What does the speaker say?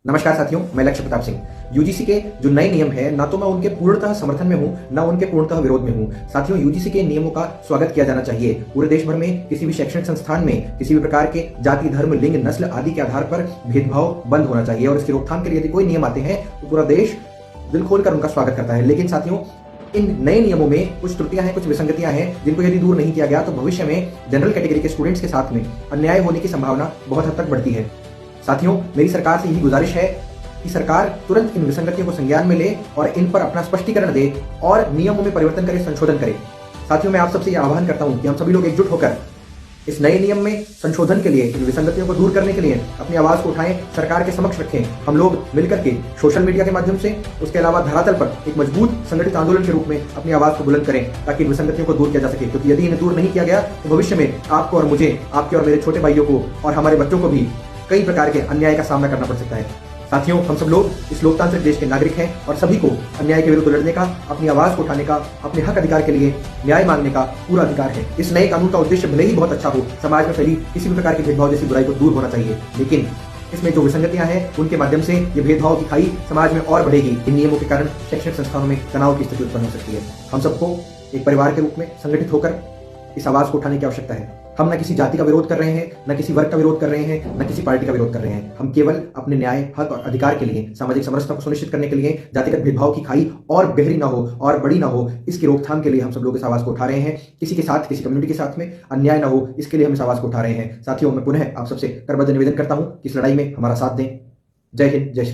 नमस्कार साथियों, मैं लक्ष्य प्रताप सिंह। यूजीसी के जो नए नियम है, ना तो मैं उनके पूर्णतः समर्थन में हूं, ना उनके पूर्णतः विरोध में हूं। साथियों, यूजीसी के नियमों का स्वागत किया जाना चाहिए। पूरे देश भर में किसी भी शैक्षणिक संस्थान में किसी भी प्रकार के जाति, धर्म, लिंग, नस्ल आदि के आधार पर भेदभाव बंद होना चाहिए और इसकी रोकथाम के लिए यदि कोई नियम आते हैं तो पूरा देश दिल खोलकर उनका स्वागत करता है। लेकिन साथियों, इन नए नियमों में कुछ त्रुटियां हैं, कुछ विसंगतियां हैं, जिनको यदि दूर नहीं किया गया तो भविष्य में जनरल कैटेगरी के स्टूडेंट्स के साथ में अन्याय होने की संभावना बहुत हद तक बढ़ती है। साथियों, मेरी सरकार से यही गुजारिश है कि सरकार तुरंत इन विसंगतियों को संज्ञान में ले और इन पर अपना स्पष्टीकरण दे और नियमों में परिवर्तन करे, संशोधन करे। साथियों, मैं आप सबसे यह आह्वान करता हूं कि हम सभी लोग एकजुट होकर इस नए नियम में संशोधन के लिए, इन विसंगतियों को दूर करने के लिए अपनी आवाज को उठाएं, सरकार के समक्ष रखें। हम लोग मिलकर के सोशल मीडिया के माध्यम से, उसके अलावा धरातल पर एक मजबूत संगठित आंदोलन के रूप में अपनी आवाज को बुलंद करें ताकि इन विसंगतियों को दूर किया जा सके। क्योंकि यदि इन्हें दूर नहीं किया गया तो भविष्य में आपको और मुझे, आपके और मेरे छोटे भाइयों को और हमारे बच्चों को भी कई प्रकार के अन्याय का सामना करना पड़ सकता है। साथियों, हम सब लोग इस लोकतांत्रिक देश के नागरिक हैं और सभी को अन्याय के विरुद्ध लड़ने का, अपनी आवाज को उठाने का, अपने हक अधिकार के लिए न्याय मांगने का पूरा अधिकार है। इस नए कानून का उद्देश्य भले ही बहुत अच्छा हो, समाज में फैली किसी भी प्रकार के भेदभाव जैसी बुराई को दूर होना चाहिए, लेकिन इसमें जो विसंगतियां हैं उनके माध्यम से ये भेदभाव की खाई समाज में और बढ़ेगी। इन नियमों के कारण शैक्षणिक संस्थानों में तनाव की स्थिति उत्पन्न हो सकती है। हम सबको एक परिवार के रूप में संगठित होकर इस आवाज को उठाने की आवश्यकता है। हम न किसी जाति का विरोध कर रहे हैं, न किसी वर्ग का विरोध कर रहे हैं, न किसी पार्टी का विरोध कर रहे हैं। हम केवल अपने न्याय, हक और अधिकार के लिए, सामाजिक समरसता को सुनिश्चित करने के लिए, जातिगत भेदभाव की खाई और गहरी ना हो और बड़ी ना हो, इसकी रोकथाम के लिए हम सब लोग इस आवाज को उठा रहे हैं। किसी के साथ, किसी कम्युनिटी के साथ में अन्याय ना हो, इसके लिए हम इस आवाज को उठा रहे हैं। साथियों, मैं पुनः आप सबसे करबद्ध निवेदन करता हूं कि इस लड़ाई में हमारा साथ दें। जय हिंद, जय श्री राम।